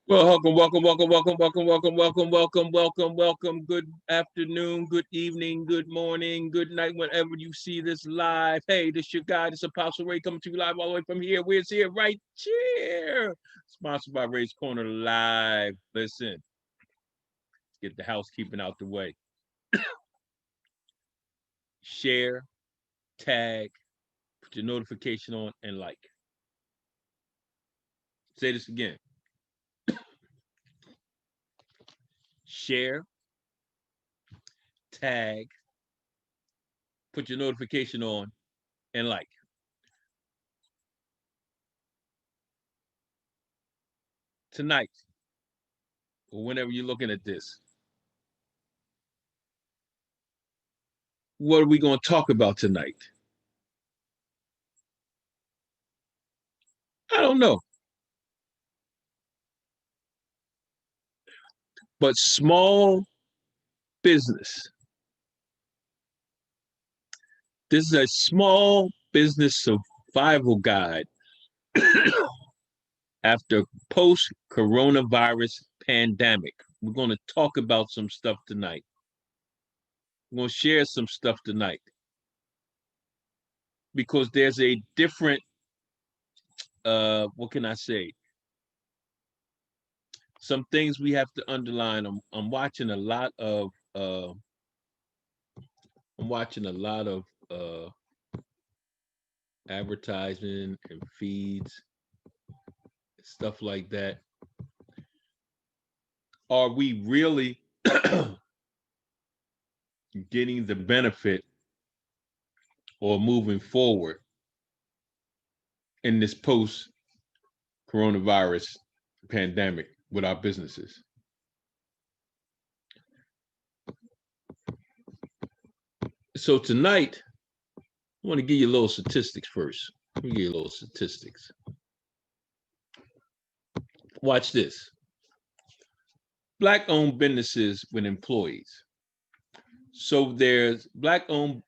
Well, welcome. Good afternoon, good evening, good morning, good night, whenever you see this live. Hey, this your guy, this Apostle Ray coming to you live all the way from here. Where's here? Right here. Sponsored by Ray's Corner Live. Listen, let's get the housekeeping out the way. Share, tag, put your notification on, and like. Say this again. Share, tag, put your notification on, and like. Tonight, or whenever you're looking at this, what are we going to talk about tonight? I don't know. But small business. This is a small business survival guide after post coronavirus pandemic. We're going to talk about some stuff tonight. We're going to share some stuff tonight because there's a different, what can I say? Some things we have to underline. I'm watching a lot of, uh, advertising and feeds, stuff like that. Are we really getting the benefit or moving forward in this post coronavirus pandemic with our businesses? So tonight, I want to give you a little statistics first. Let me give you a little statistics. Watch this. Black-owned businesses with employees. So there's black-owned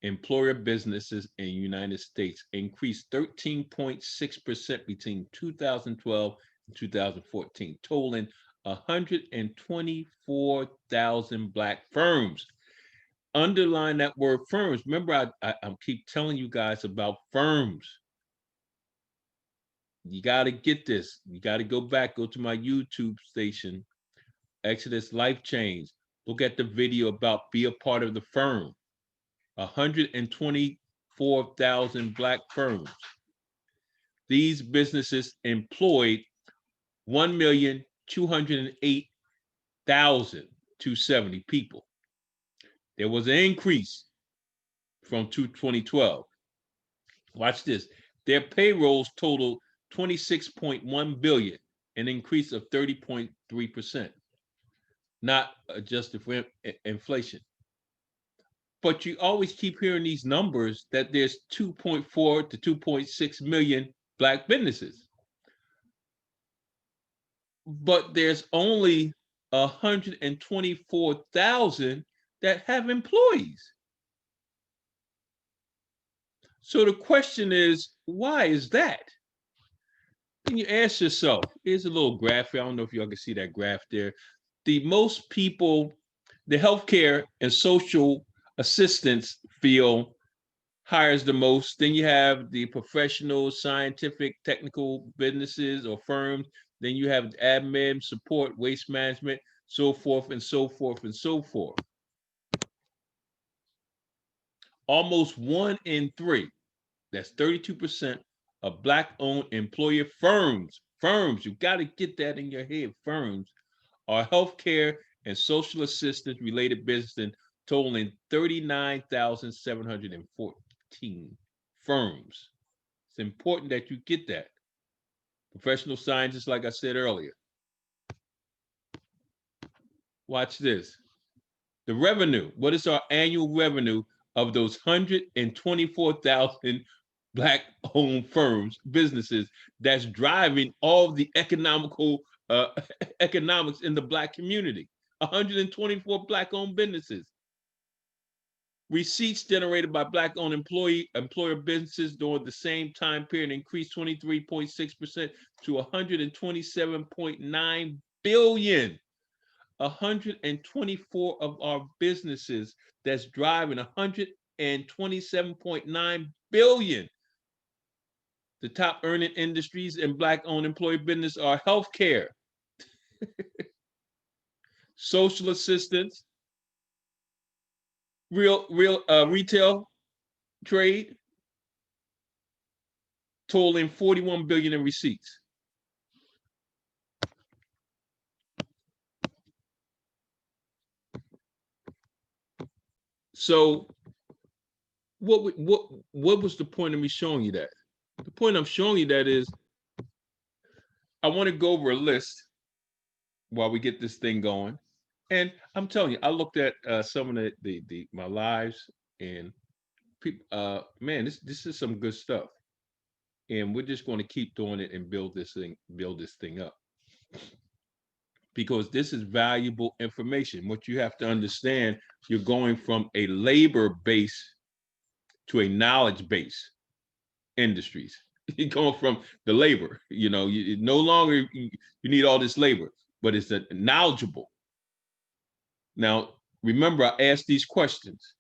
employer businesses in the United States increased 13.6% between 2012 and 2014, totaling 124,000 Black firms. Underline that word firms. Remember, I keep telling you guys about firms. You got to get this. You got to go back, go to my YouTube station, Exodus Life Change. Look at the video about be a part of the firm. 124,000 Black firms. These businesses employed 1,208,270 people. There was an increase from 2012. Watch this. Their payrolls totaled 26.1 billion, an increase of 30.3%, not adjusted for inflation. But you always keep hearing these numbers that there's 2.4 to 2.6 million Black businesses. But there's only 124,000 that have employees. So the question is, why is that? Then you ask yourself, here's a little graph here. I don't know if y'all can see that graph there. The most people, the healthcare and social assistance field hires the most. Then you have the professional, scientific, technical businesses or firms. Then you have admin, support, waste management, so forth and so forth and so forth. Almost 1 in 3, that's 32%, of Black-owned employer firms. Firms, you got to get that in your head. Firms are healthcare and social assistance related business, totaling 39,714 firms. It's important that you get that. Professional scientists, like I said earlier. Watch this. The revenue. What is our annual revenue of those 124,000 Black-owned firms, businesses that's driving all the economics in the Black community? 124 Black-owned businesses. Receipts generated by Black-owned employer businesses during the same time period increased 23.6% to 127.9 billion. 124 of our businesses that's driving 127.9 billion. The top earning industries in Black-owned employer business are healthcare, social assistance, retail trade, totaling 41 billion in receipts. So what was the point of me showing you that? The point I'm showing you that is I want to go over a list while we get this thing going. And I'm telling you, I looked at some of the my lives, and people, man, this is some good stuff. And we're just going to keep doing it and build this thing up, because this is valuable information. What you have to understand, you're going from a labor base to a knowledge base industries. You're going from the labor, you no longer you need all this labor, but it's a knowledgeable. Now, remember, I asked these questions.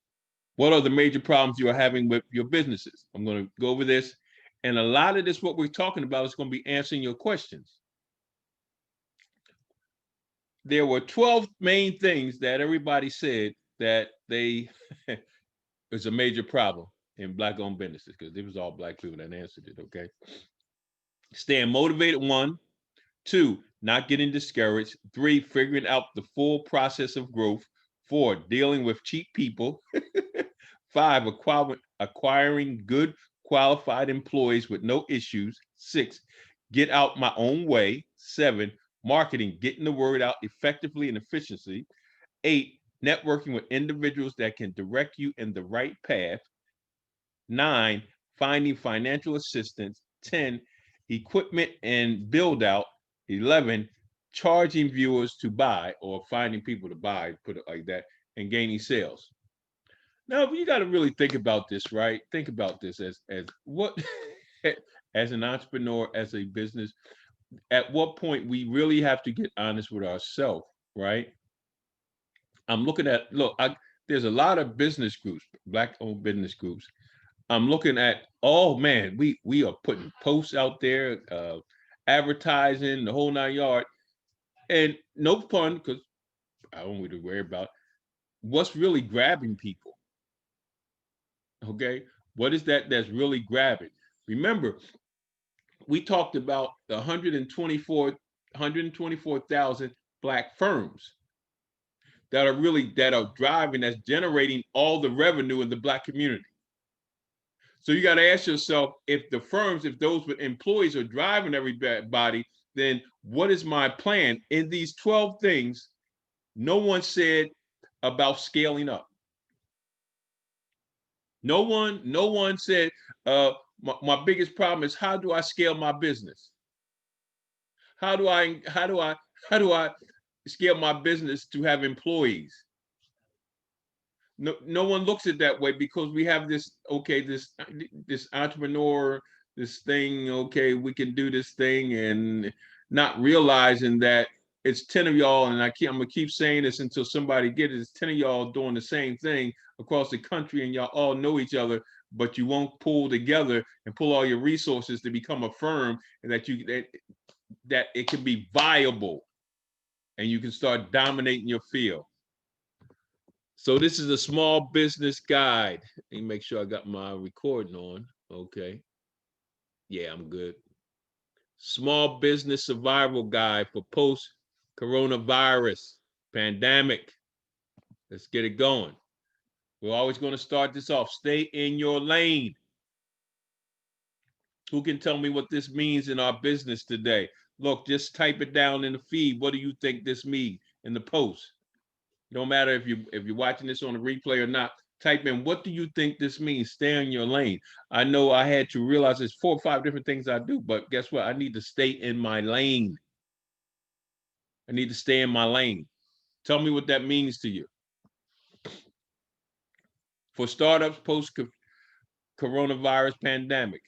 What are the major problems you are having with your businesses? I'm going to go over this. And a lot of this, what we're talking about, is going to be answering your questions. There were 12 main things that everybody said that they was a major problem in Black-owned businesses, because it was all Black people that answered it, okay? Staying motivated, 1. 2, not getting discouraged. 3, figuring out the full process of growth. 4, dealing with cheap people. 5, acquiring good qualified employees with no issues. 6, get out my own way. 7, marketing, getting the word out effectively and efficiently. 8, networking with individuals that can direct you in the right path. 9, finding financial assistance. 10, equipment and build out. 11, charging viewers to buy, or finding people to buy, put it like that, and gaining sales. Now, you got to really think about this, right? Think about this as what, as an entrepreneur, as a business, at what point we really have to get honest with ourselves, right? I'm looking at, there's a lot of business groups, Black-owned business groups. I'm looking at, oh man, we are putting posts out there, advertising, the whole 9 yards, and no fun, because I don't want to worry about what's really grabbing people. Okay, what is that that's really grabbing? Remember, we talked about the 124,000 Black firms that are driving, that's generating all the revenue in the Black community. So you got to ask yourself, if the firms, if those with employees are driving everybody, then what is my plan? In these 12 things, no one said about scaling up. No one said, my biggest problem is, how do I scale my business? How do I scale my business to have employees? No one looks at it that way, because we have this, okay, this entrepreneur, this thing, okay, we can do this thing, and not realizing that it's 10 of y'all, and I'm gonna keep saying this until somebody gets it. It's 10 of y'all doing the same thing across the country, and y'all all know each other, but you won't pull together and pull all your resources to become a firm, and that it can be viable, and you can start dominating your field. So this is a small business guide. Let me make sure I got my recording on. Okay. Yeah, I'm good. Small business survival guide for post-coronavirus pandemic. Let's get it going. We're always going to start this off. Stay in your lane. Who can tell me what this means in our business today? Look, just type it down in the feed. What do you think this means in the post? No matter if you're watching this on a replay or not, type in, what do you think this means? Stay in your lane. I know I had to realize there's 4 or 5 different things I do, but guess what? I need to stay in my lane. I need to stay in my lane. Tell me what that means to you. for startups post-coronavirus pandemic.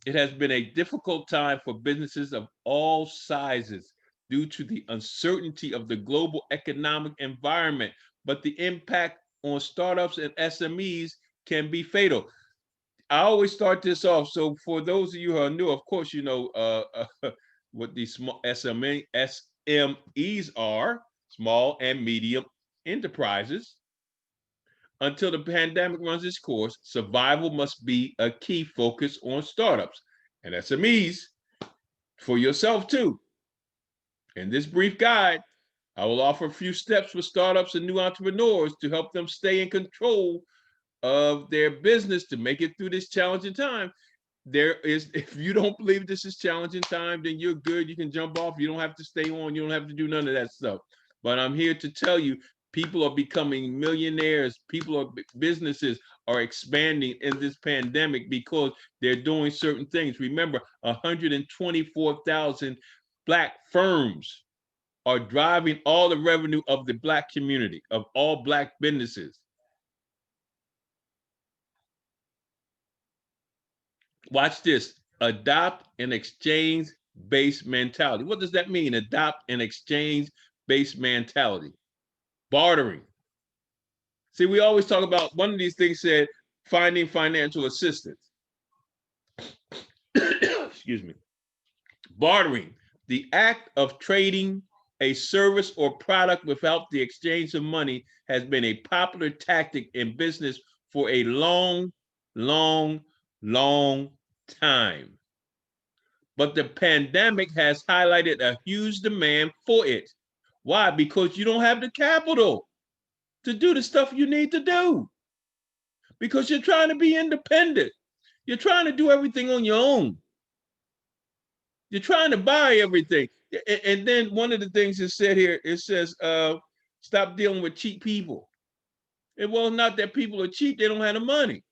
It has been a difficult time for businesses of all sizes due to the uncertainty of the global economic environment, but the impact on startups and SMEs can be fatal. I always start this off. So for those of you who are new, of course, you know what these small SMEs are, small and medium enterprises. Until the pandemic runs its course, survival must be a key focus on startups and SMEs for yourself too. In this brief guide, I will offer a few steps for startups and new entrepreneurs to help them stay in control of their business to make it through this challenging time. There is, if you don't believe this is challenging time, then you're good. You can jump off. You don't have to stay on. You don't have to do none of that stuff. But I'm here to tell you, people are becoming millionaires. Businesses are expanding in this pandemic because they're doing certain things. Remember, 124,000 Black firms are driving all the revenue of the Black community, of all Black businesses. Watch this. Adopt an exchange-based mentality. What does that mean? Adopt an exchange-based mentality. Bartering. See, we always talk about, one of these things said, finding financial assistance. Excuse me. Bartering, the act of trading a service or product without the exchange of money, has been a popular tactic in business for a long, long, long time. But the pandemic has highlighted a huge demand for it. Why? Because you don't have the capital to do the stuff you need to do. Because you're trying to be independent. You're trying to do everything on your own. You're trying to buy everything. And then one of the things it said here, it says, stop dealing with cheap people. And well, not that people are cheap, they don't have the money.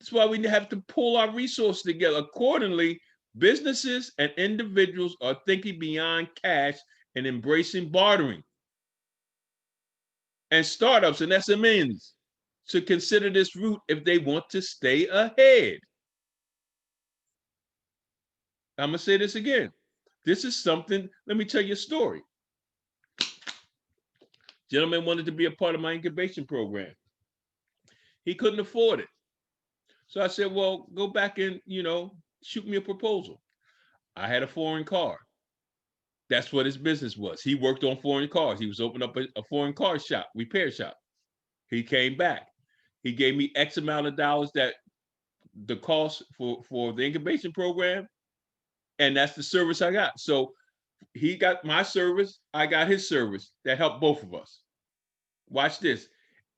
That's why we have to pull our resources together. Accordingly, businesses and individuals are thinking beyond cash and embracing bartering. And startups and SMEs should consider this route if they want to stay ahead. I'm going to say this again. This is something, let me tell you a story. Gentleman wanted to be a part of my incubation program. He couldn't afford it. So I said, well, go back and, shoot me a proposal. I had a foreign car. That's what his business was. He worked on foreign cars. He was opening up a foreign car shop, repair shop. He came back. He gave me X amount of dollars, that the cost for the incubation program, and that's the service I got. So he got my service, I got his service. That helped both of us. Watch this.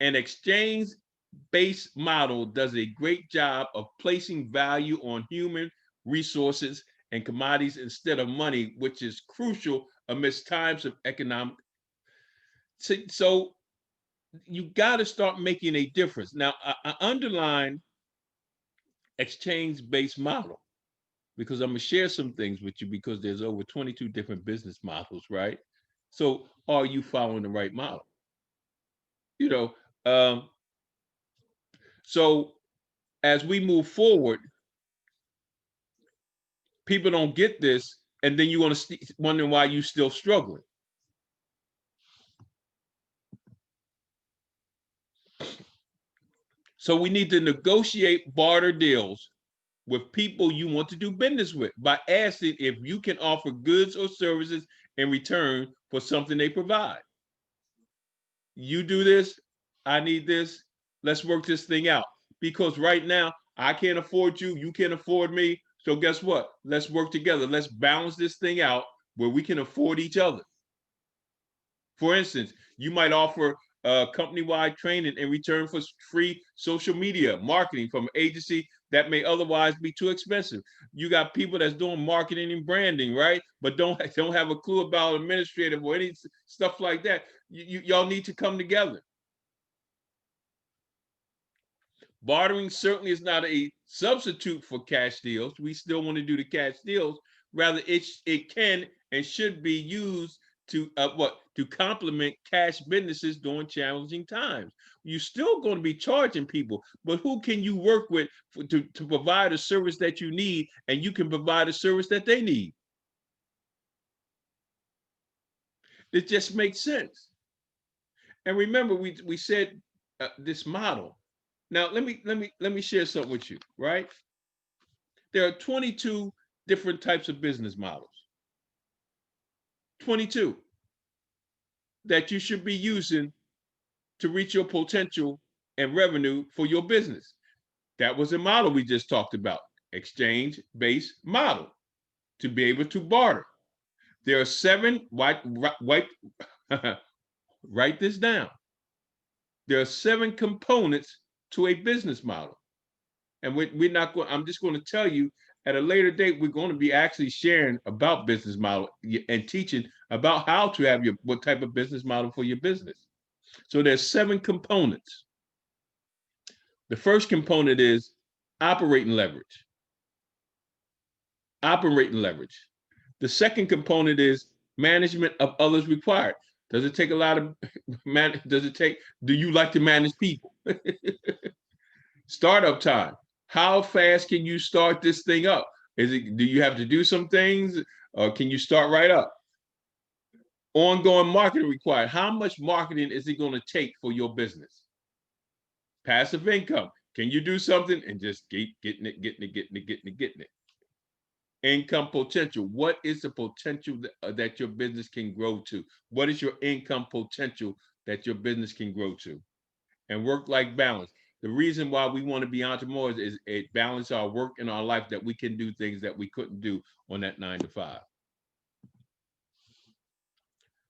An exchange-based model does a great job of placing value on human resources and commodities instead of money, which is crucial amidst times of economic. So you got to start making a difference. Now, I underline exchange-based model because I'm going to share some things with you, because there's over 22 different business models, right? So are you following the right model? So as we move forward, people don't get this, and then you're going to wondering why you're still struggling. So we need to negotiate barter deals with people you want to do business with by asking if you can offer goods or services in return for something they provide. You do this, I need this, let's work this thing out. Because right now, I can't afford you, you can't afford me. So guess what? Let's work together. Let's balance this thing out where we can afford each other. For instance, you might offer company-wide training in return for free social media marketing from an agency that may otherwise be too expensive. You got people that's doing marketing and branding, right? But don't have a clue about administrative or any stuff like that. Y'all need to come together. Bartering certainly is not a substitute for cash deals. We still want to do the cash deals. Rather, it can and should be used to complement cash businesses during challenging times. You're still going to be charging people, but who can you work with to provide a service that you need, and you can provide a service that they need? It just makes sense. And remember, we said this model. Now let me share something with you. Right, there are 22 different types of business models. 22 that you should be using to reach your potential and revenue for your business. That was a model we just talked about, exchange-based model, to be able to barter. There are seven, write this down. There are 7 components to a business model. And we're not going, I'm just going to tell you at a later date, we're going to be actually sharing about business model and teaching about how to have what type of business model for your business. So there's 7 components. The first component is operating leverage. Operating leverage. The second component is management of others required. Does it take a lot of do you like to manage people? Startup time. How fast can you start this thing up? Do you have to do some things, or can you start right up? Ongoing marketing required. How much marketing is it going to take for your business? Passive income. Can you do something and just keep getting it? Income potential. What is the potential that your business can grow to? What is your income potential that your business can grow to? And work-life balance. The reason why we want to be entrepreneurs is it balance our work and our life, that we can do things that we couldn't do on that 9 to 5.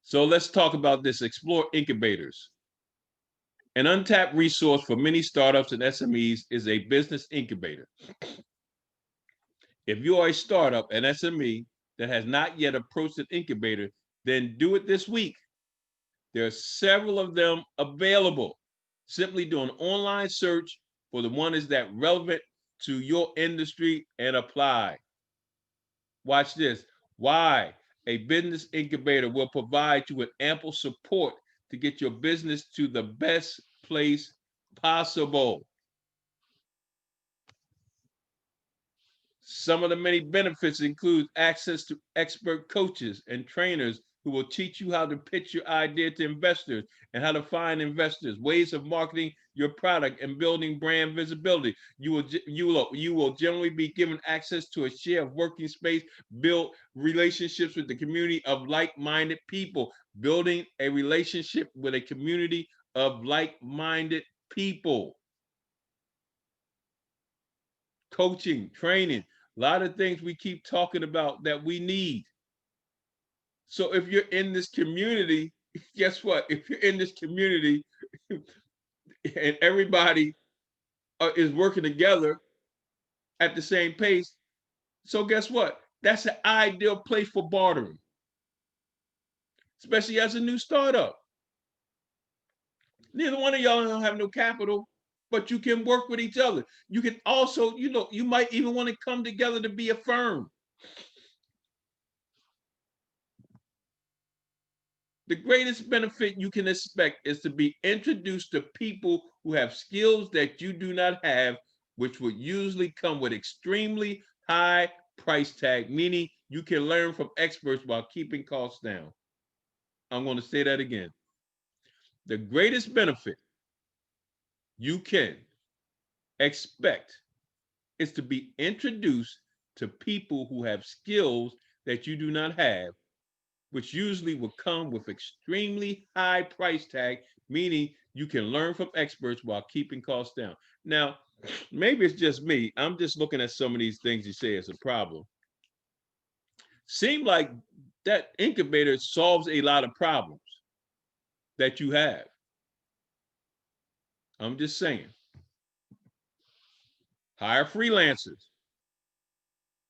So let's talk about this. Explore incubators. An untapped resource for many startups and SMEs is a business incubator. If you are a startup, an SME that has not yet approached an incubator, then do it this week. There are several of them available. Simply do an online search for the one is that relevant to your industry and apply. Watch this. Why? A business incubator will provide you with ample support to get your business to the best place possible. Some of the many benefits include access to expert coaches and trainers who will teach you how to pitch your idea to investors and how to find investors, ways of marketing your product and building brand visibility. You will generally be given access to a share of working space, build relationships with the community of like-minded people. Building a relationship with a community of like-minded people. Coaching, training, a lot of things we keep talking about that we need. So if you're in this community, guess what? If you're in this community and everybody is working together at the same pace, so guess what? That's an ideal place for bartering, especially as a new startup. Neither one of y'all don't have no capital, but you can work with each other. You can also, you might even want to come together to be a firm. The greatest benefit you can expect is to be introduced to people who have skills that you do not have, which would usually come with extremely high price tag, meaning you can learn from experts while keeping costs down. I'm going to say that again. The greatest benefit you can expect is to be introduced to people who have skills that you do not have, which usually will come with extremely high price tag, meaning you can learn from experts while keeping costs down. Now, maybe it's just me. I'm just looking at some of these things you say as a problem. Seem like that incubator solves a lot of problems that you have. I'm just saying. Hire freelancers.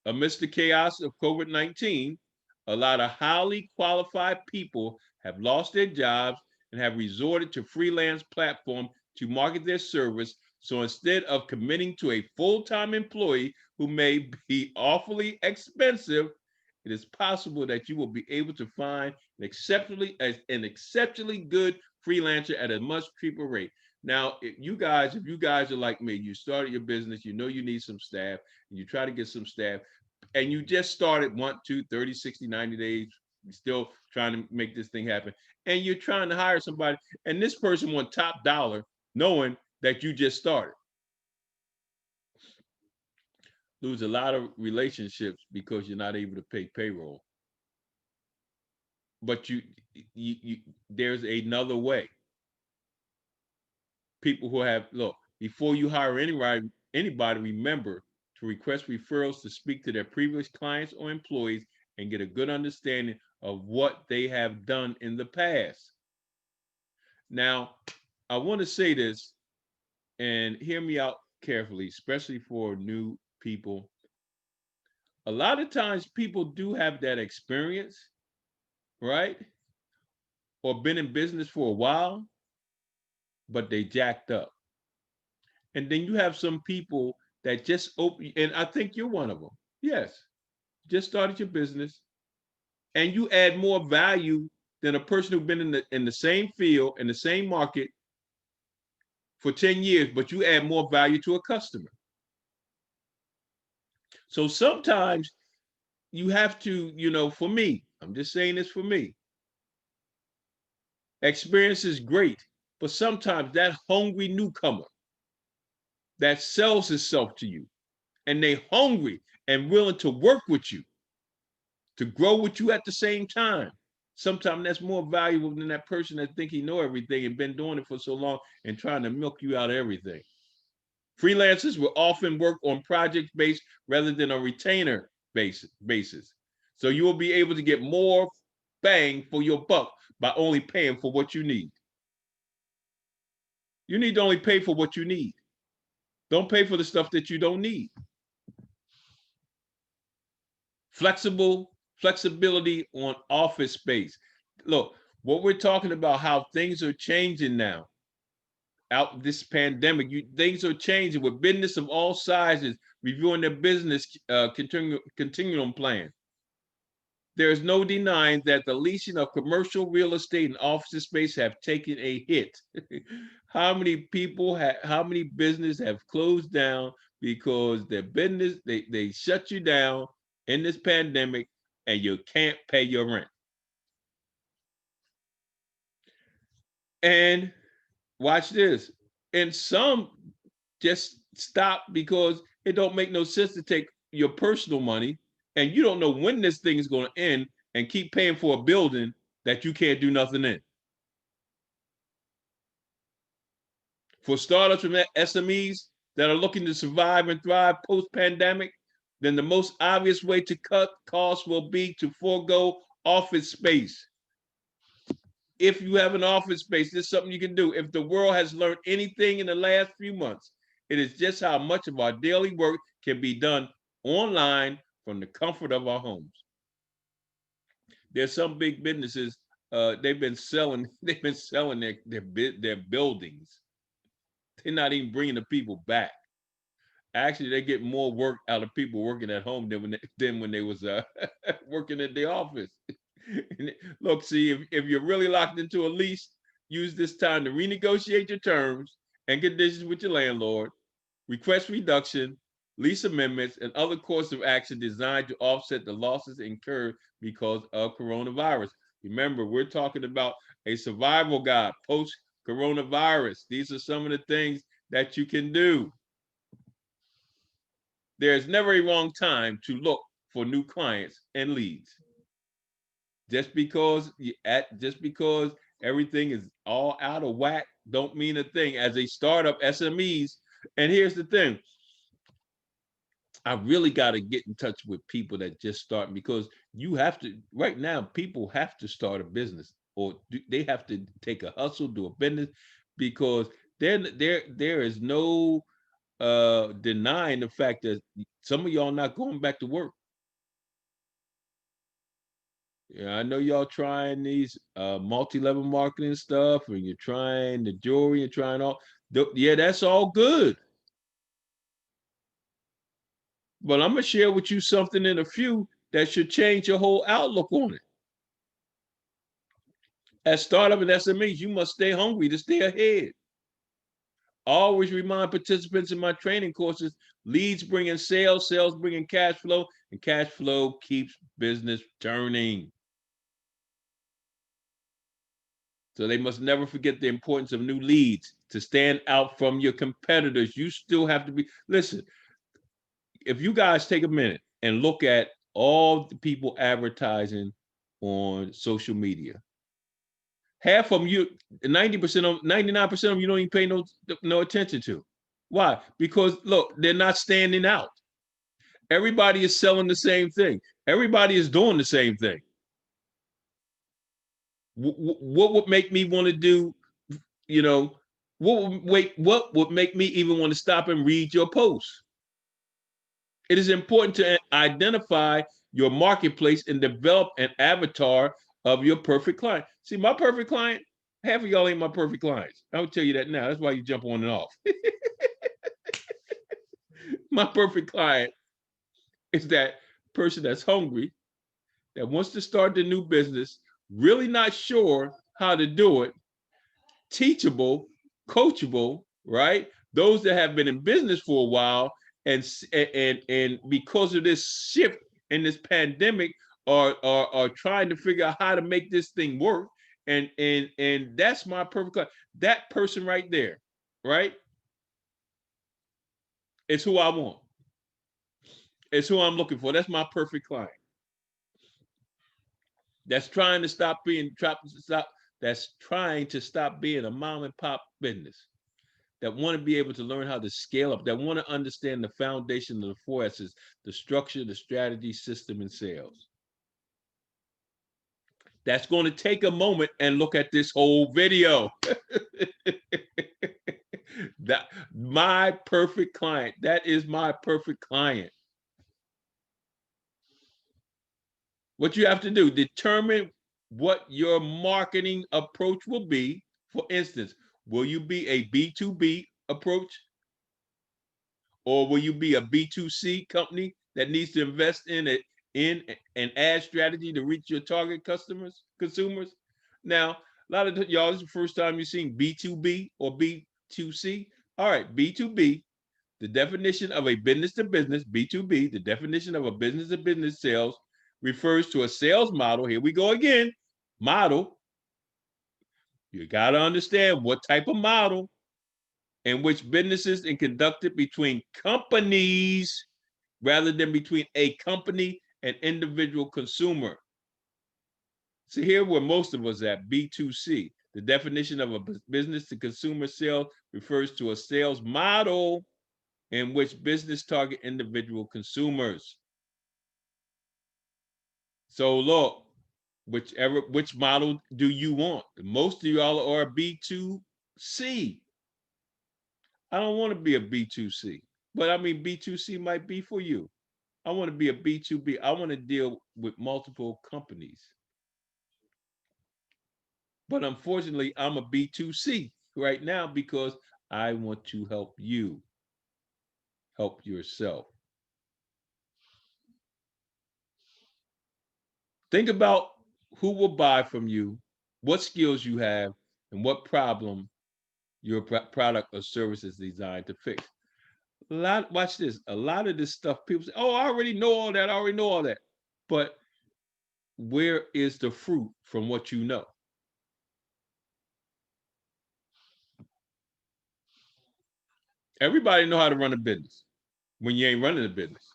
Amidst the chaos of COVID-19, a lot of highly qualified people have lost their jobs and have resorted to freelance platforms to market their service. So instead of committing to a full-time employee who may be awfully expensive, it is possible that you will be able to find an exceptionally good freelancer at a much cheaper rate. Now, if you guys are like me, you started your business, you know you need some staff, and you try to get some staff, and you just started 1, 2, 30, 60, 90 days, you're still trying to make this thing happen, and you're trying to hire somebody, and this person wants top dollar, knowing that you just started. Lose a lot of relationships because you're not able to pay payroll. But there's another way. People who have look before you hire anybody, remember to request referrals to speak to their previous clients or employees and get a good understanding of what they have done in the past. Now, I want to say this and hear me out carefully, especially for new people. A lot of times people do have that experience, right? Or been in business for a while, but they jacked up. And then you have some people that just open, and I think you're one of them. Yes, just started your business, and you add more value than a person who's been in the same field in the same market for 10 years, but you add more value to a customer. So sometimes you have to, for me, I'm just saying this for me. Experience is great, but sometimes that hungry newcomer that sells itself to you and they hungry and willing to work with you, to grow with you at the same time. Sometimes that's more valuable than that person that think he know everything and been doing it for so long and trying to milk you out of everything. Freelancers will often work on project based rather than a retainer basis. So you will be able to get more bang for your buck by only paying for what you need. You need to only pay for what you need. Don't pay for the stuff that you don't need. Flexibility on office space. Look, what we're talking about, how things are changing now. Out this pandemic, things are changing with business of all sizes reviewing their business continuum plan. There is no denying that the leasing of commercial real estate and office space have taken a hit. How many business have closed down because their business, they shut you down in this pandemic and you can't pay your rent. And watch this. And some just stop because it don't make no sense to take your personal money and you don't know when this thing is going to end and keep paying for a building that you can't do nothing in. For startups and SMEs that are looking to survive and thrive post-pandemic, then the most obvious way to cut costs will be to forego office space. If you have an office space, this is something you can do. If the world has learned anything in the last few months, it is just how much of our daily work can be done online from the comfort of our homes. There's some big businesses, they've been selling their buildings. They're not even bringing the people back. Actually, they get more work out of people working at home than when they was working at the office. Look, see, if you're really locked into a lease, use this time to renegotiate your terms and conditions with your landlord, request reduction, lease amendments, and other courses of action designed to offset the losses incurred because of coronavirus. Remember, we're talking about a survival guide post-coronavirus. These are some of the things that you can do. There's never a wrong time to look for new clients and leads. Just because everything is all out of whack don't mean a thing. As a startup, SMEs, and here's the thing, I really got to get in touch with people that just start, because you have to, right now, people have to start a business or they have to take a hustle, do a business, because there is no denying the fact that some of y'all not going back to work. Yeah, I know y'all trying these multi-level marketing stuff, and you're trying the jewelry, you're trying all. Yeah, that's all good. But I'm gonna share with you something in a few that should change your whole outlook on it. As startup and SMEs, you must stay hungry to stay ahead. I always remind participants in my training courses, leads bring in sales, sales bring in cash flow, and cash flow keeps business turning. So they must never forget the importance of new leads to stand out from your competitors. You still have to be, listen, if you guys take a minute and look at all the people advertising on social media, half of them, 90% of 99% of them, you don't even pay no attention to. Why? Because look, they're not standing out. Everybody is selling the same thing. Everybody is doing the same thing. What would make me want to do, you know, what would make me even want to stop and read your posts? It is important to identify your marketplace and develop an avatar of your perfect client. See, my perfect client, half of y'all ain't my perfect clients. I will tell you that now. That's why you jump on and off. My perfect client is that person that's hungry, that wants to start the new business, really not sure how to do it, teachable, coachable, right? Those that have been in business for a while and because of this shift in this pandemic are trying to figure out how to make this thing work. And that's my perfect client. That person right there, right? It's who I want. It's who I'm looking for. That's my perfect client. That's trying to stop being that's trying to stop being a mom and pop business, that want to be able to learn how to scale up, that want to understand the foundation of the 4S's, the structure, the strategy, system, and sales. That's going to take a moment and look at this whole video. That my perfect client. That is my perfect client. What you have to do, determine what your marketing approach will be. For instance, will you be a B2B approach? Or will you be a B2C company that needs to invest in an ad strategy to reach your target consumers? Now, a lot of y'all, this is the first time you've seen B2B or B2C. All right, B2B, the definition of a business to business, B2B, the definition of a business to business sales refers to a sales model. Here we go again. Model. You got to understand what type of model in which businesses are conducted between companies rather than between a company and individual consumer. So here where most of us at, B2C. The definition of a business to consumer sale refers to a sales model in which business target individual consumers. So look, which model do you want? Most of y'all are B2C. I don't want to be a B2C, but I mean, B2C might be for you. I want to be a B2B. I want to deal with multiple companies. But unfortunately, I'm a B2C right now because I want to help you help yourself. Think about who will buy from you, what skills you have, and what problem your product or service is designed to fix. Watch this. A lot of this stuff, people say, "Oh, I already know all that. I already know all that." But where is the fruit from what you know? Everybody know how to run a business when you ain't running a business.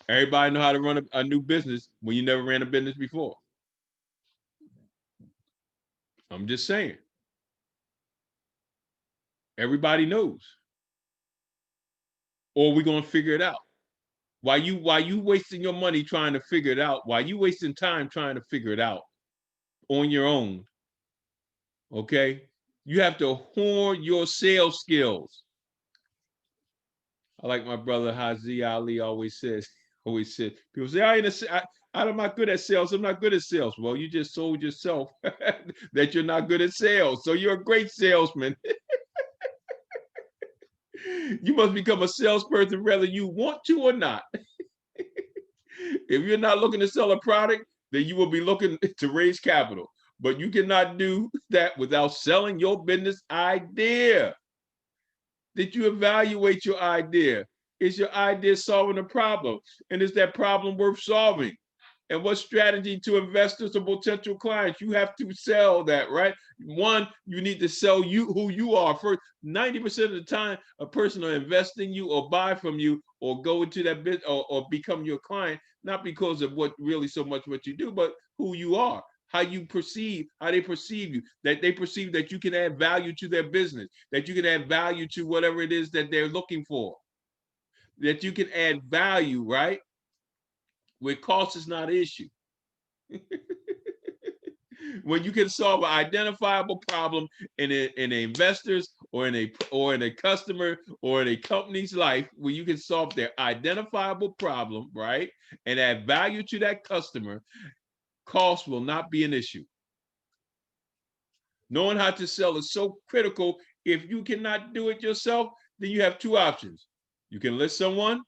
Everybody know how to run a new business when you never ran a business before. I'm just saying. Everybody knows. Or we're gonna figure it out. Why you wasting your money trying to figure it out? Why you wasting time trying to figure it out on your own? Okay? You have to hone your sales skills. I like my brother Hazi Ali always said, people say, I'm not good at sales. I'm not good at sales. Well, you just sold yourself that you're not good at sales. So you're a great salesman. You must become a salesperson whether you want to or not. If you're not looking to sell a product, then you will be looking to raise capital. But you cannot do that without selling your business idea. Did you evaluate your idea? Is your idea solving a problem? And is that problem worth solving? And what strategy to investors or potential clients? You have to sell that, right? One, you need to sell you who you are first. 90% of the time, a person will invest in you or buy from you or go into that bit or become your client, not because of what really so much what you do, but who you are, how you perceive, how they perceive you, that they perceive that you can add value to their business, that you can add value to whatever it is that they're looking for, that you can add value, right? Where cost is not an issue. When you can solve an identifiable problem in a investor's or in a customer or in a company's life, where you can solve their identifiable problem, right, and add value to that customer, cost will not be an issue. Knowing how to sell is so critical. If you cannot do it yourself, then you have two options. You can list someone.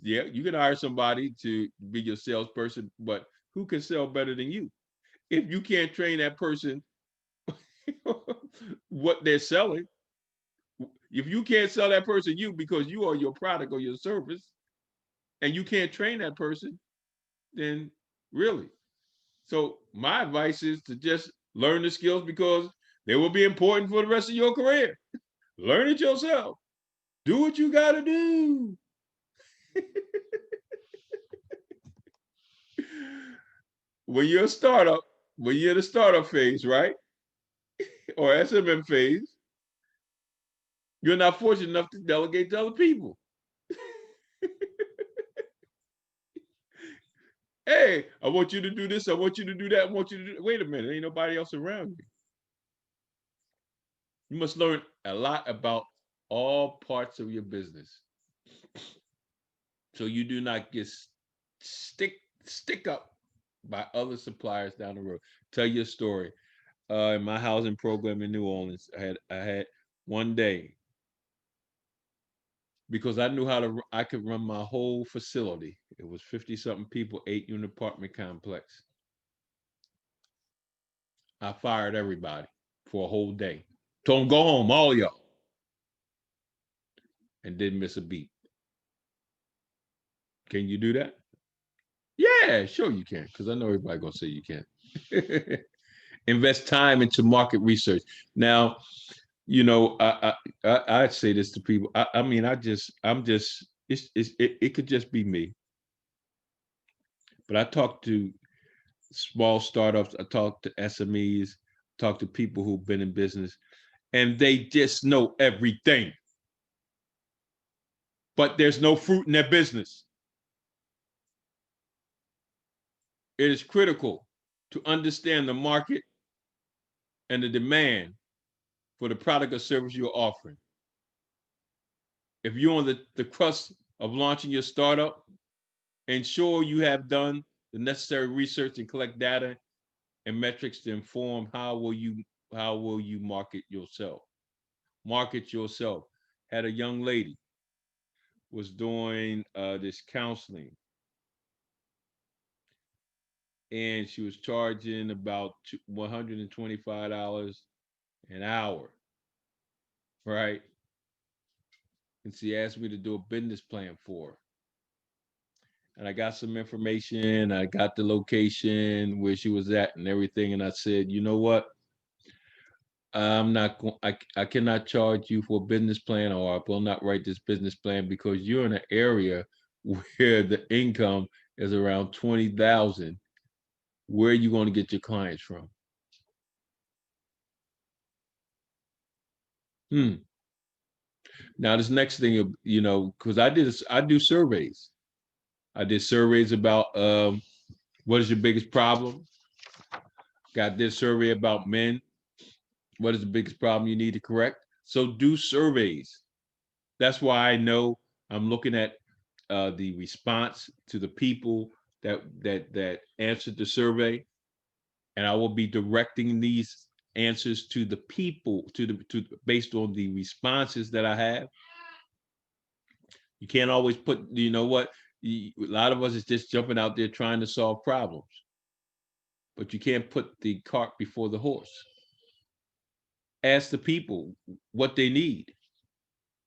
Yeah, you can hire somebody to be your salesperson, but who can sell better than you? If you can't train that person what they're selling, if you can't sell that person you because you are your product or your service, and you can't train that person, then really. So my advice is to just learn the skills because they will be important for the rest of your career. Learn it yourself. Do what you got to do. When you're a startup, when you're in the startup phase, right? Or SMM phase, you're not fortunate enough to delegate to other people. Hey, I want you to do this. I want you to do that. I want you to do. Wait a minute. Ain't nobody else around you. You must learn a lot about all parts of your business, so you do not get stick up by other suppliers down the road. Tell your story. In my housing program in New Orleans, I had one day, because I knew how to, I could run my whole facility. It was 50 something people, 8-unit apartment complex. I fired everybody for a whole day. Told them go home, all y'all, and didn't miss a beat. Can you do that? Yeah, sure you can, because I know everybody gonna say you can. Invest time into market research. Now, I'd say this to people. I mean, I'm just it could just be me, but I talk to small startups. I talk to SMEs. Talk to people who've been in business, and they just know everything, but there's no fruit in their business. It is critical to understand the market and the demand for the product or service you're offering. If you're on the crust of launching your startup, ensure you have done the necessary research and collect data and metrics to inform how will you market yourself. Market yourself. Had a young lady was doing this counseling, and she was charging about $125 an hour, right? And she asked me to do a business plan for her. And I got some information. I got the location where she was at and everything. And I said, you know what? I'm not going. I cannot charge you for a business plan, or I will not write this business plan because you're in an area where the income is around 20,000. Where are you going to get your clients from? Hmm. Now this next thing, because I do surveys. I did surveys about what is your biggest problem. Got this survey about men. What is the biggest problem you need to correct? So do surveys. That's why I know I'm looking at the response to the people that answered the survey, and I will be directing these answers to the people to based on the responses that I have. You can't always put, you know what? A lot of us is just jumping out there trying to solve problems, but you can't put the cart before the horse. Ask the people what they need.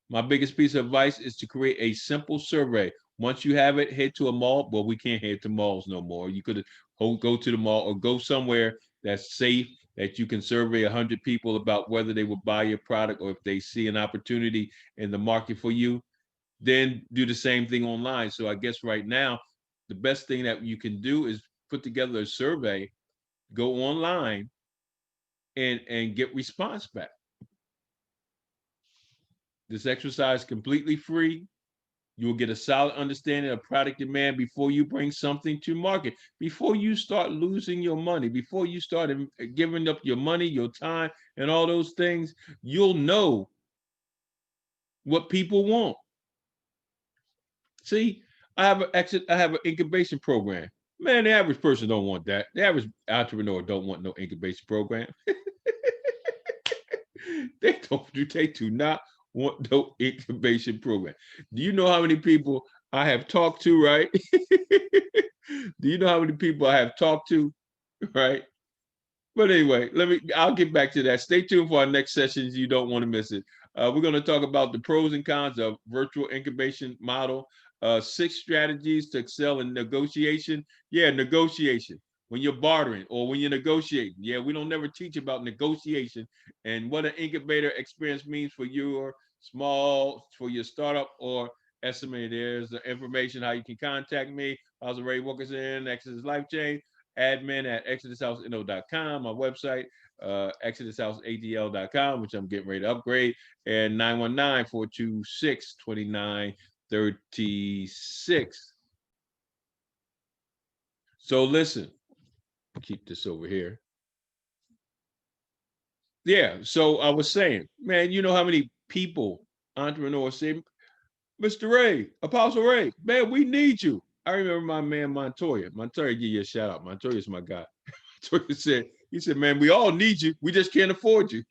My biggest piece of advice is to create a simple survey. Once you have it, head to a mall. Well, we can't head to malls no more. You could go to the mall or go somewhere that's safe, that you can survey 100 people about whether they will buy your product or if they see an opportunity in the market for you. Then do the same thing online. So I guess right now, the best thing that you can do is put together a survey, go online, and get response back. This exercise is completely free. You will get a solid understanding of product demand before you bring something to market, before you start losing your money, before you start giving up your money, your time, and all those things. You'll know what people want. See, I have an incubation program. Man, the average person don't want that. The average entrepreneur don't want no incubation program. They do not want no incubation program. Do you know how many people I have talked to, right? Do you know how many people I have talked to, right? But anyway, I'll get back to that. Stay tuned for our next sessions. You don't want to miss it. We're going to talk about the pros and cons of virtual incubation model, 6 strategies to excel in negotiation. Yeah, negotiation. When you're bartering or when you're negotiating. Yeah, we don't never teach about negotiation and what an incubator experience means for your for your startup or estimate. There's the information how you can contact me. I was Ray Wilkerson, Exodus Life Change, admin at exodushouseno.com, my website, exodushouseatl.com, which I'm getting ready to upgrade, and 919-426-2936. So listen, keep this over here. Yeah, so I was saying, man, you know how many people, entrepreneurs say, Mr. Ray, Apostle Ray, man, we need you. I remember my man Montoya. Montoya, give you a shout out. Montoya's my guy. Montoya said, he said, man, we all need you. We just can't afford you.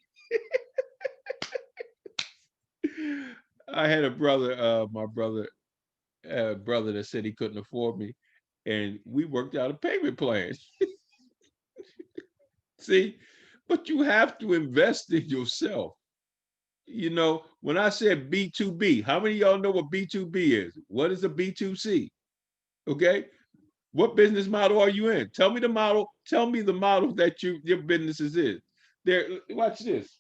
I had a brother, my brother that said he couldn't afford me, and we worked out a payment plan. See, but you have to invest in yourself. You know, when I said B2B, how many of y'all know what B2B is? What is a B2C? Okay. What business model are you in? Tell me the model. Tell me the model that your business is in. There, watch this.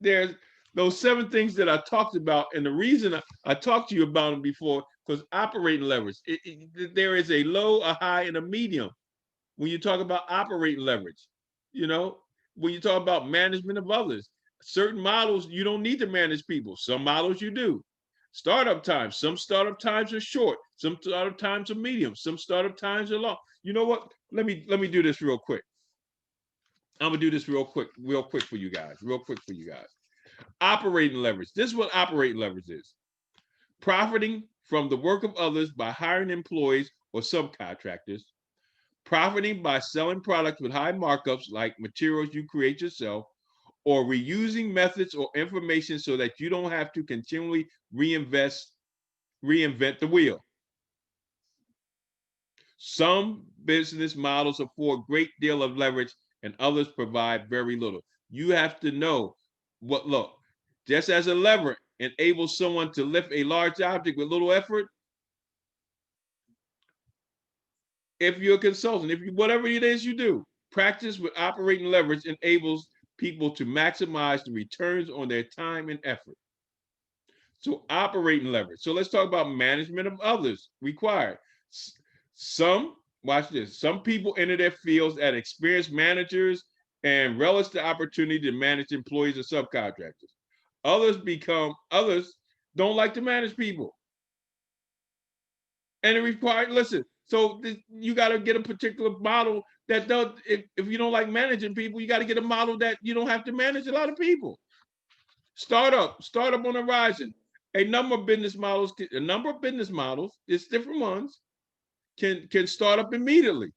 There's those 7 things that I talked about, and the reason I talked to you about them before, because operating leverage. There is a low, a high, and a medium. When you talk about operating leverage, you know, when you talk about management of others, certain models you don't need to manage people. Some models you do. Startup times. Some startup times are short. Some startup times are medium. Some startup times are long. You know what? Let me do this real quick. I'm gonna do this real quick for you guys. Real quick for you guys. Operating leverage. This is what operating leverage is. Profiting from the work of others by hiring employees or subcontractors. Profiting by selling products with high markups like materials you create yourself, or reusing methods or information so that you don't have to continually reinvent the wheel. Some business models afford a great deal of leverage and others provide very little. You have to know what, look, just as a lever enables someone to lift a large object with little effort, if you're a consultant, if you, whatever it is you do, practice with operating leverage enables people to maximize the returns on their time and effort. So operating leverage. So let's talk about management of others required. Some, watch this, some people enter their fields as experienced managers and relish the opportunity to manage employees or subcontractors. Others don't like to manage people. And it requires, listen, so you got to get a particular model that does, if you don't like managing people, you got to get a model that you don't have to manage a lot of people. Startup on the horizon. A number of business models, it's different ones, can start up immediately.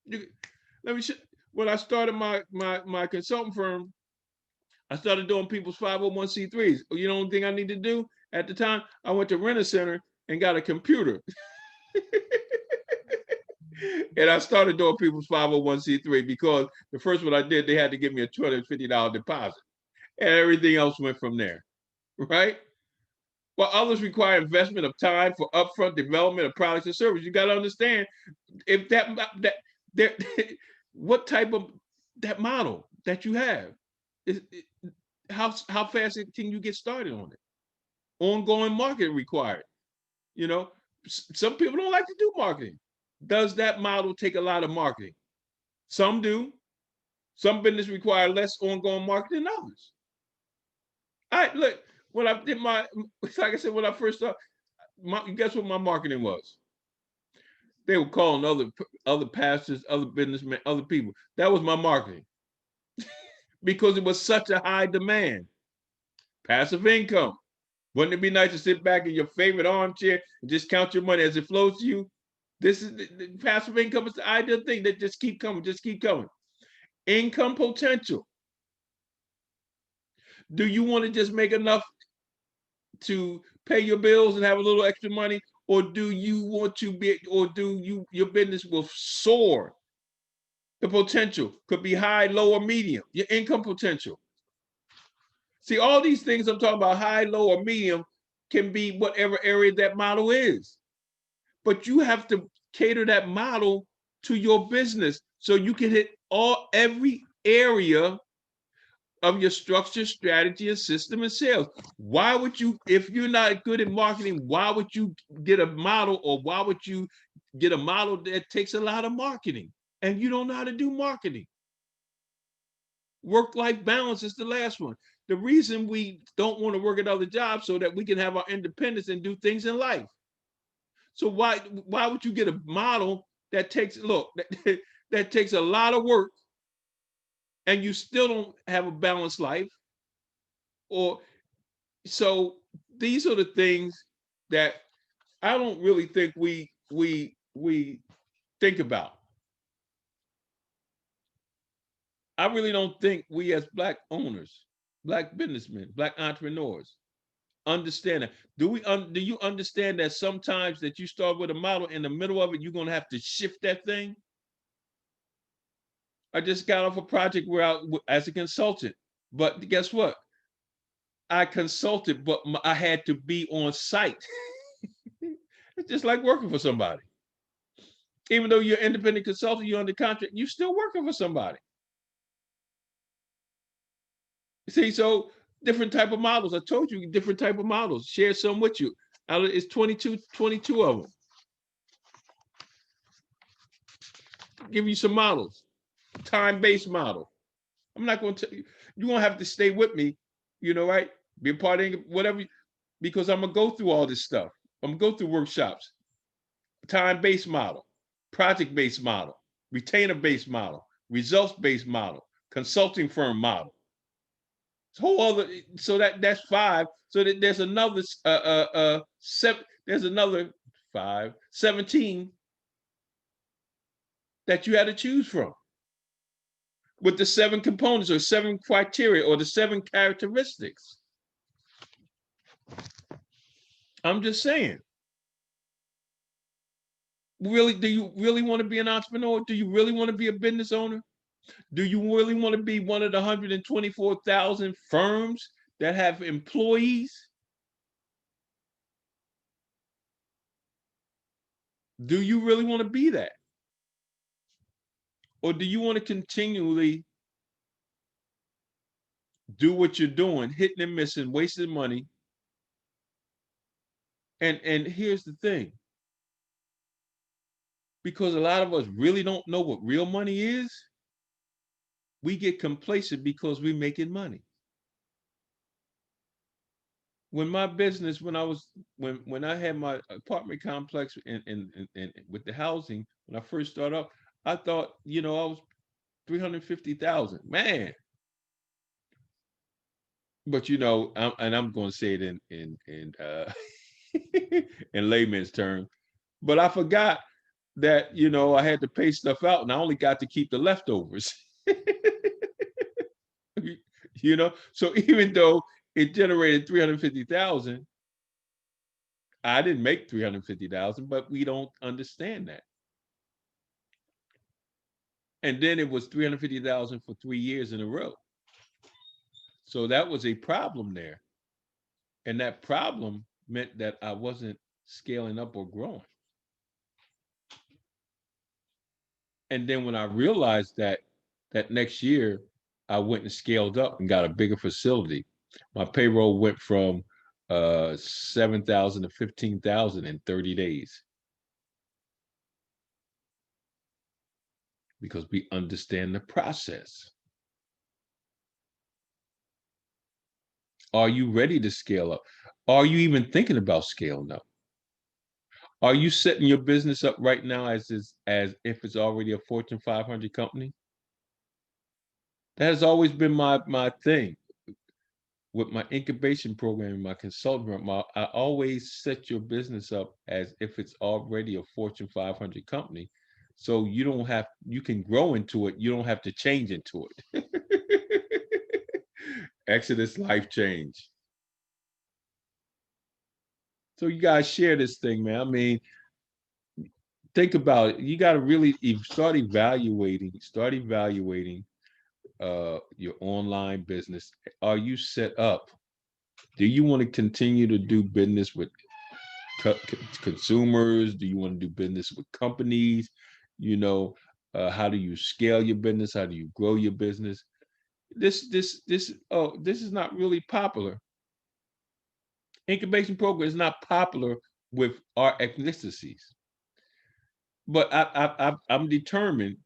Let me when I started my consulting firm, I started doing people's 501c3s. You know the thing I need to do at the time? I went to Rent-A-Center and got a computer. And I started doing people's 501c3 because the first one I did, they had to give me a $250 deposit. And everything else went from there, right? While others require investment of time for upfront development of products and services. You got to understand if that there, what type of that model that you have is how fast can you get started on it? Ongoing marketing required. You know, some people don't like to do marketing. Does that model take a lot of marketing? Some do. Some business require less ongoing marketing than others. I look when I did my, like I said, when I first started, guess what my marketing was? They were calling other pastors, other businessmen, other people. That was my marketing because it was such a high demand. Passive income. Wouldn't it be nice to sit back in your favorite armchair and just count your money as it flows to you? This is the passive income is the ideal thing that just keep coming, just keep coming. Income potential. Do you want to just make enough to pay your bills and have a little extra money, or do you want to be, or do you your business will soar? The potential could be high, low, or medium. Your income potential. See, all these things I'm talking about, high, low, or medium, can be whatever area that model is. But you have to cater that model to your business so you can hit every area of your structure, strategy, and system and sales. Why would you, if you're not good at marketing, why would you get a model, or why would you get a model that takes a lot of marketing and you don't know how to do marketing? Work-life balance is the last one. The reason we don't want to work at other jobs so that we can have our independence and do things in life. So why would you get a model that takes that takes a lot of work and you still don't have a balanced life? Or so these are the things that I don't really think we think about. I really don't think we as Black owners, Black businessmen, Black entrepreneurs understand that. Do you understand that sometimes that you start with a model, in the middle of it, you're going to have to shift that thing? I just got off a project where as a consultant, but guess what? I consulted, but I had to be on site. It's just like working for somebody. Even though you're an independent consultant, you're under contract, you're still working for somebody. See, so different type of models. I told you different type of models. Share some with you. It's 22 of them. Give you some models. Time-based model. I'm not going to tell you. You're going to have to stay with me, right? Be a part of whatever, because I'm going to go through all this stuff. I'm going to go through workshops. Time-based model, project-based model, retainer-based model, results-based model, consulting firm model. Whole other, so that's 5. So that there's another there's another 5, 17 that you had to choose from, with the 7 components or 7 criteria or the 7 characteristics. I'm just saying. Really, do you really want to be an entrepreneur? Do you really want to be a business owner? Do you really want to be one of the 124,000 firms that have employees? Do you really want to be that? Or do you want to continually do what you're doing, hitting and missing, wasting money? And here's the thing. Because a lot of us really don't know what real money is, we get complacent because we're making money. When my business, when I had my apartment complex and with the housing, when I first started up, I thought, I was 350,000, man. But I'm going to say it in in layman's terms. But I forgot that I had to pay stuff out, and I only got to keep the leftovers. So even though it generated 350,000, I didn't make 350,000, but we don't understand that. And then it was 350,000 for 3 years in a row. So that was a problem there. And that problem meant that I wasn't scaling up or growing. And then when I realized that, that next year, I went and scaled up and got a bigger facility. My payroll went from 7,000 to 15,000 in 30 days because we understand the process. Are you ready to scale up? Are you even thinking about scaling up? Are you setting your business up right now as if it's already a Fortune 500 company? That has always been my thing with my incubation program, my consulting. I always set your business up as if it's already a Fortune 500 company, so you can grow into it. You don't have to change into it. Exodus life change. So you guys share this thing, man. I mean, think about it. You got to really start evaluating your online business. Are you set up? Do you want to continue to do business with consumers? Do you want to do business with companies? You know, how do you scale your business? How do you grow your business? This is not really popular. Incubation program is not popular with our ethnicities, but I'm determined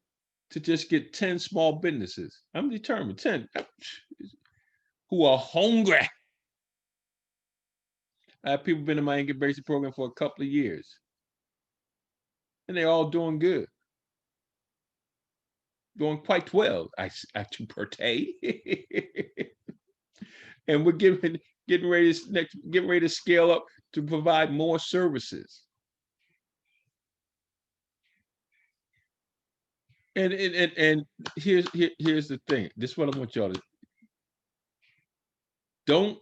to just get 10 small businesses. I'm determined 10 who are hungry. I have people been in my incubation program for a couple of years, and they're all doing good, doing quite well. I to partake, and we're getting ready to scale up to provide more services. And here's the thing. This is what I want y'all to don't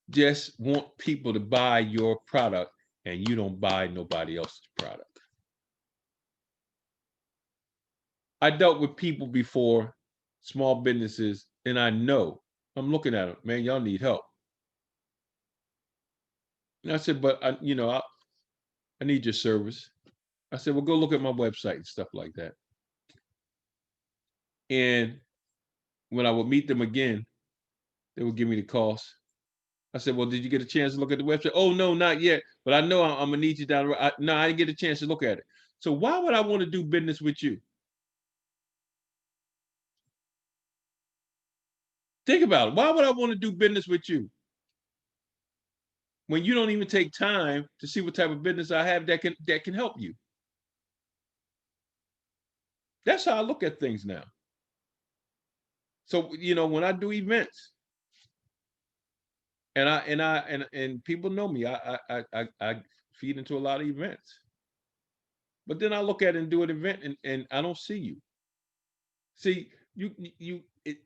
just want people to buy your product and you don't buy nobody else's product. I dealt with people before, small businesses, and I know I'm looking at them, man, y'all need help. And I said, but I need your service. I said, well, go look at my website and stuff like that. And when I would meet them again, they would give me the cost. I said, well, did you get a chance to look at the website? Oh, no, not yet. But I know I'm gonna need you down the road. No, I didn't get a chance to look at it. So why would I want to do business with you? Think about it. Why would I want to do business with you when you don't even take time to see what type of business I have that can help you? That's how I look at things now. So when I do events, and people know me, I feed into a lot of events. But then I look at it and do an event, and I don't see you. See,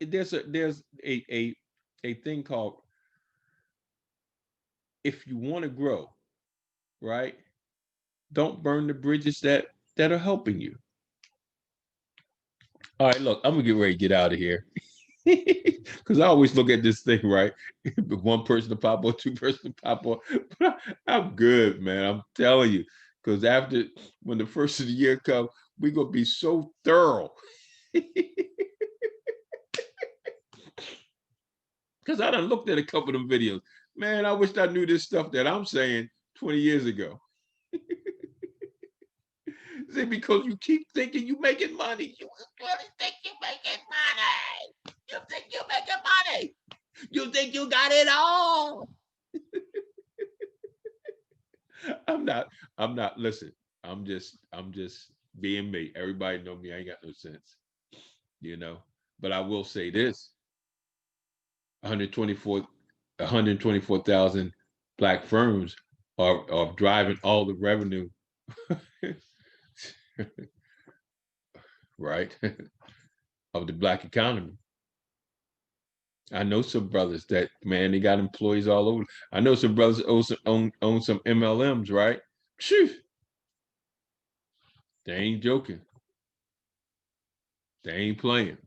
there's a thing called, if you want to grow, right? Don't burn the bridges that are helping you. All right, look, I'm gonna get ready to get out of here. Because I always look at this thing, right? One person to pop on, two person to pop on. But I'm good, man. I'm telling you. Because when the first of the year comes, we're gonna be so thorough. Because I done looked at a couple of them videos. Man, I wish I knew this stuff that I'm saying 20 years ago. See, because you keep thinking you making money. You really think you making money. You think you making money. You think you got it all. I'm not, listen, I'm just being me. Everybody know me. I ain't got no sense, you know. But I will say this: 124,000 black firms are driving all the revenue, right, of the black economy. I know some brothers that, man, they got employees all over. I know some brothers own some MLMs, right? Phew, they ain't joking. They ain't playing.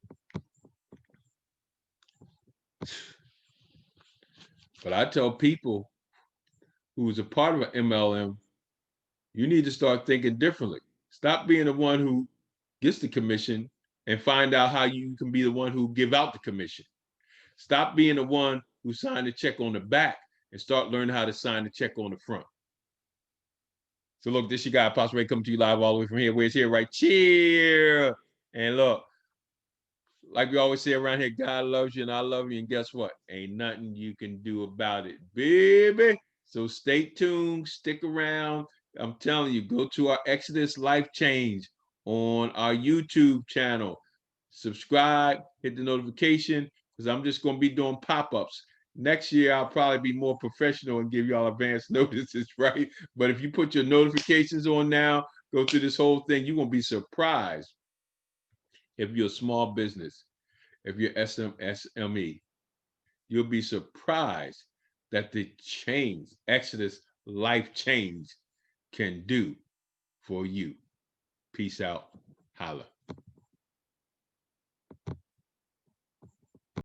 But I tell people who's a part of an MLM, you need to start thinking differently. Stop being the one who gets the commission and find out how you can be the one who give out the commission. Stop being the one who signed the check on the back and start learning how to sign the check on the front. So look, this your guy, Apostle Ray, coming to you live all the way from here. Where's here, right? Cheer. And look, like we always say around here, God loves you and I love you. And guess what? Ain't nothing you can do about it, baby. So stay tuned, stick around. I'm telling you, go to our Exodus Life Change on our YouTube channel. Subscribe, hit the notification, because I'm just going to be doing pop-ups. Next year, I'll probably be more professional and give y'all advance notices, right? But if you put your notifications on now, go through this whole thing, you're going to be surprised if you're a small business, if you're SME, you'll be surprised that the change, Exodus Life Change, can do for you. Peace out. Holla.